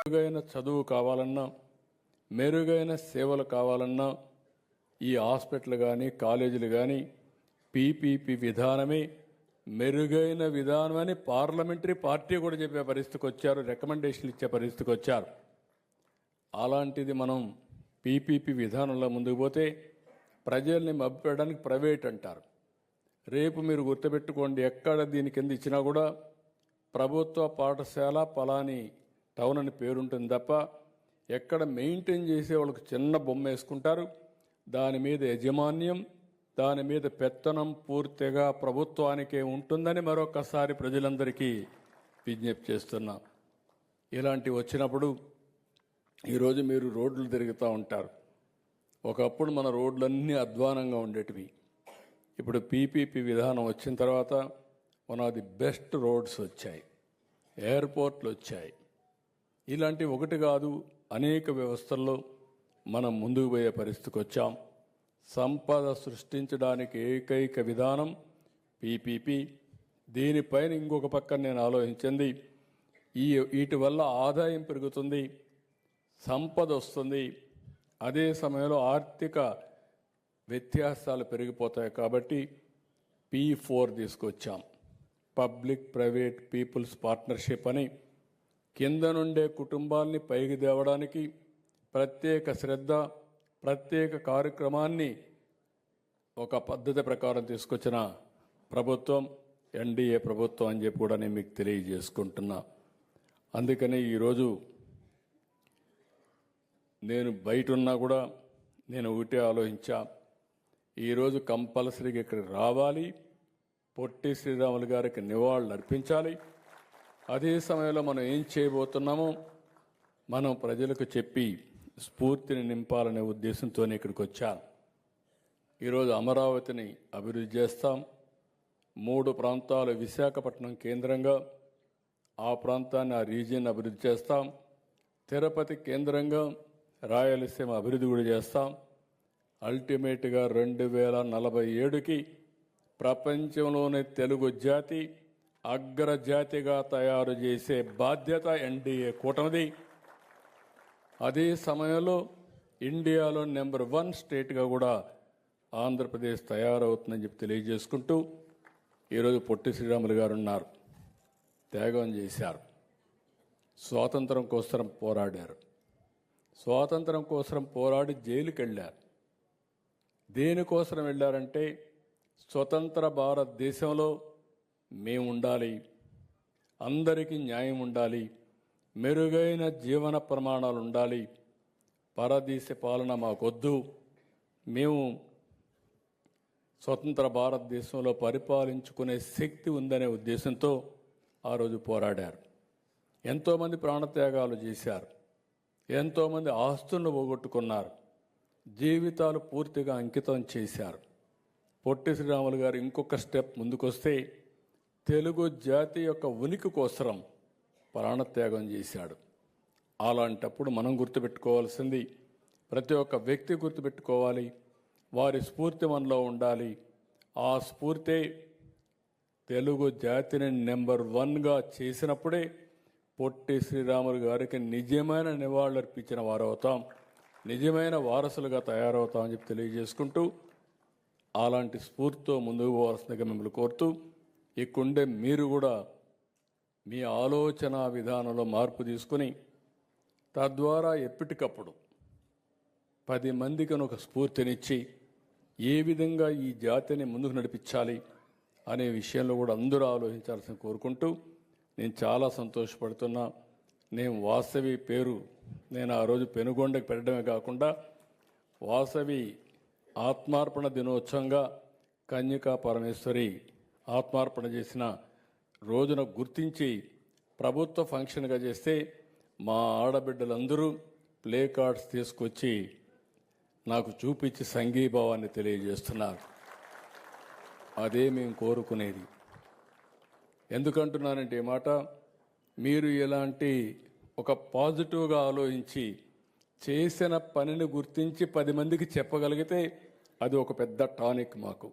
మెరుగైన చదువు కావాలన్నా, మెరుగైన సేవలు కావాలన్నా ఈ హాస్పిటల్ కానీ కాలేజీలు కానీ పీపీపీ విధానమే మెరుగైన విధానమని పార్లమెంటరీ పార్టీ కూడా చెప్పే పరిస్థితికి వచ్చారు, రికమెండేషన్లు ఇచ్చే పరిస్థితికి వచ్చారు. అలాంటిది మనం పీపీపీ విధానంలో ముందుకు పోతే ప్రజల్ని మభ్యపెట్టడానికి ప్రైవేట్ అంటారు. రేపు మీరు గుర్తుపెట్టుకోండి, ఎక్కడ దీని కింద ఇచ్చినా కూడా ప్రభుత్వ పాఠశాల పలాని టౌన్ అని పేరుంటుంది తప్ప ఎక్కడ మెయింటైన్ చేసే వాళ్ళకి చిన్న బొమ్మ వేసుకుంటారు. దాని మీద యజమాన్యం, దాని మీద పెత్తనం పూర్తిగా ప్రభుత్వానికే ఉంటుందని మరొకసారి ప్రజలందరికీ విజ్ఞప్తి చేస్తున్నాం. ఇలాంటివి వచ్చినప్పుడు ఈరోజు మీరు రోడ్లు తిరుగుతూ ఉంటారు. ఒకప్పుడు మన రోడ్లన్నీ అధ్వానంగా ఉండేటివి. ఇప్పుడు పీపీపీ విధానం వచ్చిన తర్వాత one of the best roads వచ్చాయి, ఎయిర్పోర్ట్లు వచ్చాయి. ఇలాంటివి ఒకటి కాదు, అనేక వ్యవస్థల్లో మనం ముందుకు పోయే పరిస్థితికి వచ్చాం. సంపద సృష్టించడానికి ఏకైక విధానం పీపీపీ. దీనిపైన ఇంకొక పక్కన నేను ఆలోచించింది, వీటి వల్ల ఆదాయం పెరుగుతుంది, సంపద వస్తుంది, అదే సమయంలో ఆర్థిక వ్యత్యాసాలు పెరిగిపోతాయి. కాబట్టి P4 తీసుకొచ్చాం, పబ్లిక్ ప్రైవేట్ పీపుల్స్ పార్ట్నర్షిప్ అని. కింద నుండే కుటుంబాల్ని పైకి తేవడానికి ప్రత్యేక శ్రద్ధ, ప్రత్యేక కార్యక్రమాన్ని ఒక పద్ధతి ప్రకారం తీసుకొచ్చిన ప్రభుత్వం ఎన్డీఏ ప్రభుత్వం అని చెప్పి కూడా నేను మీకు తెలియజేసుకుంటున్నా. అందుకని ఈరోజు నేను బయట ఉన్నా కూడా నేను ఒకటే ఆలోచించా, ఈరోజు కంపల్సరీగా ఇక్కడికి రావాలి, పొట్టి శ్రీరాములు గారికి నివాళులు అర్పించాలి. అదే సమయంలో మనం ఏం చేయబోతున్నామో మనం ప్రజలకు చెప్పి స్ఫూర్తిని నింపాలనే ఉద్దేశంతోనే ఇక్కడికి వచ్చాను. ఈరోజు అమరావతిని అభివృద్ధి చేస్తాం. 3 ప్రాంతాలు విశాఖపట్నం కేంద్రంగా ఆ ప్రాంతాన్ని, ఆ రీజియన్ అభివృద్ధి చేస్తాం. తిరుపతి కేంద్రంగా రాయలసీమ అభివృద్ధి కూడా చేస్తాం. అల్టిమేట్గా 2047కి ప్రపంచంలోనే తెలుగు జాతి అగ్రజాతిగా తయారు చేసే బాధ్యత ఎన్డీఏ కూటమిది. అదే సమయంలో ఇండియాలో నెంబర్ 1 స్టేట్గా కూడా ఆంధ్రప్రదేశ్ తయారవుతుందని చెప్పి తెలియజేసుకుంటూ, ఈరోజు పొట్టి శ్రీరాములు గారు ఉన్నారు, త్యాగం చేశారు, స్వాతంత్రం కోసం పోరాడారు, స్వాతంత్రం కోసం పోరాడి జైలుకి వెళ్ళారు. దేనికోసం వెళ్ళారంటే స్వతంత్ర భారతదేశంలో మేము ఉండాలి, అందరికీ న్యాయం ఉండాలి, మెరుగైన జీవన ప్రమాణాలు ఉండాలి, పరదేశ పాలన మాకొద్దు, మేము స్వతంత్ర భారతదేశంలో పరిపాలించుకునే శక్తి ఉందనే ఉద్దేశంతో ఆ రోజు పోరాడారు. ఎంతోమంది ప్రాణత్యాగాలు చేశారు, ఎంతోమంది ఆస్తులను పోగొట్టుకున్నారు, జీవితాలు పూర్తిగా అంకితం చేశారు. పొట్టి శ్రీరాములు గారు ఇంకొక స్టెప్ ముందుకొస్తే తెలుగు జాతి యొక్క ఉనికి కోసం ప్రాణత్యాగం చేశాడు. అలాంటప్పుడు మనం గుర్తుపెట్టుకోవాల్సింది, ప్రతి ఒక్క వ్యక్తి గుర్తుపెట్టుకోవాలి, వారి స్ఫూర్తి మనలో ఉండాలి. ఆ స్ఫూర్తే తెలుగు జాతిని నెంబర్ 1గా చేసినప్పుడే పొట్టి శ్రీరాములు గారికి నిజమైన నివాళులర్పించిన వారు అవుతాం, నిజమైన వారసులుగా తయారవుతామని చెప్పి తెలియజేసుకుంటూ, అలాంటి స్ఫూర్తితో ముందుకు పోవాల్సిందిగా మిమ్మల్ని కోరుతూ, ఇక్కడుండే మీరు కూడా మీ ఆలోచన విధానంలో మార్పు తీసుకుని తద్వారా ఎప్పటికప్పుడు 10 మందికి ఒక స్ఫూర్తినిచ్చి ఏ విధంగా ఈ జాతిని ముందుకు నడిపించాలి అనే విషయంలో కూడా అందరూ ఆలోచించాల్సిన కోరుకుంటూ, నేను చాలా సంతోషపడుతున్నా. నేను వాసవి పేరు నేను ఆ రోజు పెనుగొండకు పెట్టడమే కాకుండా వాసవి ఆత్మార్పణ దినోత్సవంగా కన్యకా పరమేశ్వరి ఆత్మార్పణ చేసిన రోజున గుర్తించి ప్రభుత్వ ఫంక్షన్గా చేస్తే మా ఆడబిడ్డలందరూ ప్లే కార్డ్స్ తీసుకొచ్చి నాకు చూపించి సంఘీభావాన్ని తెలియజేస్తున్నారు. అదే మేము కోరుకునేది. ఎందుకంటున్నానంటే ఈ మాట, మీరు ఇలాంటి ఒక పాజిటివ్గా ఆలోచించి చేసిన పనిని గుర్తించి 10 మందికి చెప్పగలిగితే అది ఒక పెద్ద టానిక్ మాకు.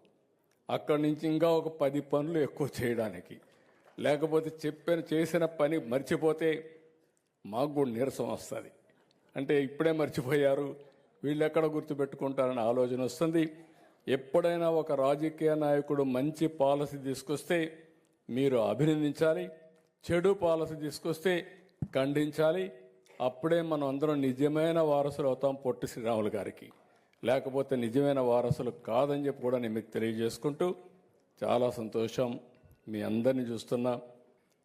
అక్కడి నుంచి ఇంకా ఒక 10 పనులు ఎక్కువ చేయడానికి, లేకపోతే చేసిన పని మర్చిపోతే మాకు కూడా నీరసం వస్తుంది. అంటే ఇప్పుడే మర్చిపోయారు, వీళ్ళు ఎక్కడ గుర్తుపెట్టుకుంటారని ఆలోచన వస్తుంది. ఎప్పుడైనా ఒక రాజకీయ నాయకుడు మంచి పాలసీ తీసుకొస్తే మీరు అభినందించాలి, చెడు పాలసీ తీసుకొస్తే ఖండించాలి. అప్పుడే మనం అందరం నిజమైన వారసులు అవుతాం పొట్టి శ్రీరాములు గారికి. లేకపోతే నిజమైన వారసులు కాదని చెప్పి కూడా నేను మీకు తెలియజేసుకుంటూ, చాలా సంతోషం మీ అందరినీ చూస్తున్నా.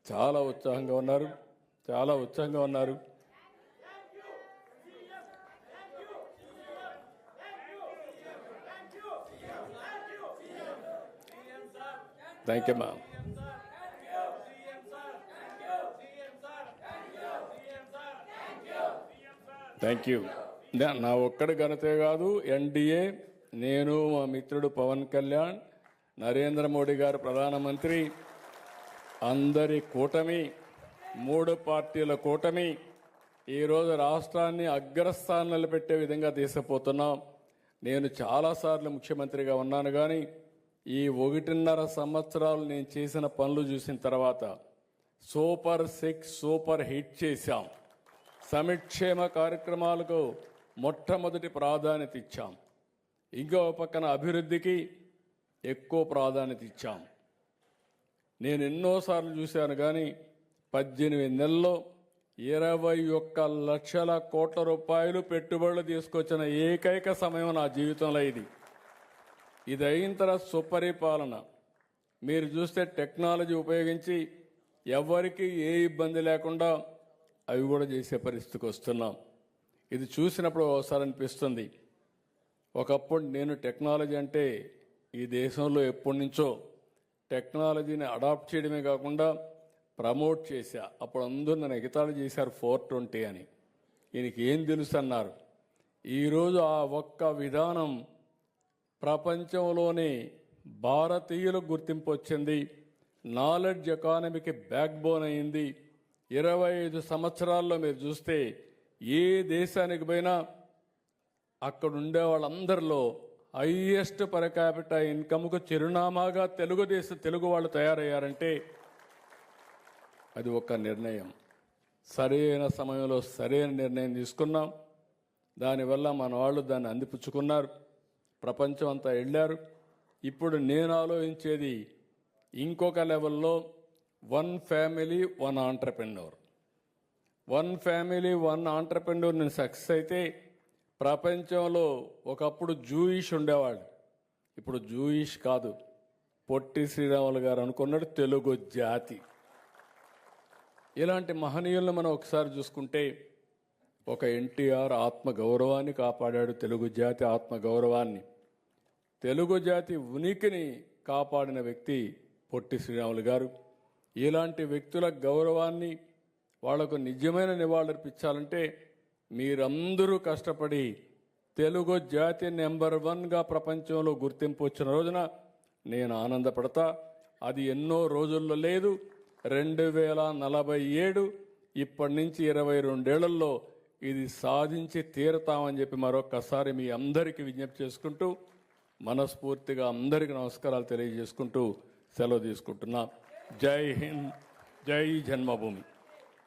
చాలా ఉత్సాహంగా ఉన్నారు, చాలా ఉత్సాహంగా ఉన్నారు. Thank you ma'am. Thank you. నా ఒక్కడి ఘనతే కాదు, ఎన్డీఏ, నేను, మా మిత్రుడు పవన్ కళ్యాణ్, నరేంద్ర మోడీ గారు ప్రధానమంత్రి, అందరి కూటమి, 3 పార్టీల కూటమి ఈరోజు రాష్ట్రాన్ని అగ్రస్థానం నిలబెట్టే విధంగా తీసుకుపోతున్నాం. నేను చాలాసార్లు ముఖ్యమంత్రిగా ఉన్నాను, కానీ ఈ 1.5 సంవత్సరాలు నేను చేసిన పనులు చూసిన తర్వాత సూపర్ 6 సూపర్ హిట్ చేశాం. సంక్షేమ కార్యక్రమాలకు మొట్టమొదటి ప్రాధాన్యత ఇచ్చాం. ఇంకో పక్కన అభివృద్ధికి ఎక్కువ ప్రాధాన్యత ఇచ్చాం. నేను ఎన్నోసార్లు చూశాను, కానీ 18 నెలల్లో 21 లక్షల కోట్ల రూపాయలు పెట్టుబడులు తీసుకొచ్చిన ఏకైక సమయం నా జీవితంలో ఇది అయిన తర్వాత సుపరిపాలన. మీరు చూస్తే టెక్నాలజీ ఉపయోగించి ఎవరికి ఏ ఇబ్బంది లేకుండా అవి కూడా చేసే పరిస్థితికి వస్తున్నాం. ఇది చూసినప్పుడు ఒకసారి అనిపిస్తుంది, ఒకప్పుడు నేను టెక్నాలజీ అంటే ఈ దేశంలో ఎప్పటి నుంచో టెక్నాలజీని అడాప్ట్ చేయడమే కాకుండా ప్రమోట్ చేశా. అప్పుడు అందరూ నన్ను ఎగతాళి చేశారు 420 అని. ఈయనకి ఏం తెలుసు అన్నారు. ఈరోజు ఆ ఒక్క విధానం ప్రపంచంలోనే భారతీయులకు గుర్తింపు వచ్చింది. నాలెడ్జ్ ఎకానమీకి బ్యాక్ బోన్ అయింది. 25 సంవత్సరాల్లో మీరు చూస్తే ఏ దేశానికి పోయినా అక్కడ ఉండే వాళ్ళందరిలో హైయెస్ట్ పర్ క్యాపిటా ఇన్కమ్కు చిరునామాగా తెలుగు వాళ్ళు తయారయ్యారంటే అది ఒక నిర్ణయం. సరైన సమయంలో సరైన నిర్ణయం తీసుకున్నాం. దానివల్ల మన వాళ్ళు దాన్ని అందిపుచ్చుకున్నారు, ప్రపంచం అంతా వెళ్ళారు. ఇప్పుడు నేను ఆలోచించేది ఇంకొక లెవెల్లో 1 ఫ్యామిలీ 1 ఆంటర్‌ప్రెన్యూర్. 1 ఫ్యామిలీ 1 ఆంటర్‌ప్రెన్యూర్ నేను సక్సెస్ అయితే ప్రపంచంలో ఒకప్పుడు జూయిష్ ఉండేవాళ్ళు, ఇప్పుడు జూయిష్ కాదు, పొట్టి శ్రీరాములు గారు అనుకున్నాడు తెలుగు జాతి. ఇలాంటి మహనీయులను మనం ఒకసారి చూసుకుంటే, ఒక ఎన్టీఆర్ ఆత్మగౌరవాన్ని కాపాడాడు, తెలుగు జాతి ఆత్మగౌరవాన్ని, తెలుగు జాతి ఉనికిని కాపాడిన వ్యక్తి పొట్టి శ్రీరాములు గారు. ఇలాంటి వ్యక్తుల గౌరవాన్ని, వాళ్లకు నిజమైన నివాళులర్పించాలంటే మీరందరూ కష్టపడి తెలుగు జాతి నెంబర్ 1గా ప్రపంచంలో గుర్తింపు వచ్చిన రోజున నేను ఆనందపడతా. అది ఎన్నో రోజుల్లో లేదు, 2047 ఇప్పటి నుంచి 22 ఏళ్లలో ఇది సాధించి తీరతామని చెప్పి మరొక్కసారి మీ అందరికీ విజ్ఞప్తి చేసుకుంటూ, మనస్ఫూర్తిగా అందరికీ నమస్కారాలు తెలియజేసుకుంటూ సెలవు తీసుకుంటున్నా. జై హింద్, జై జన్మభూమి.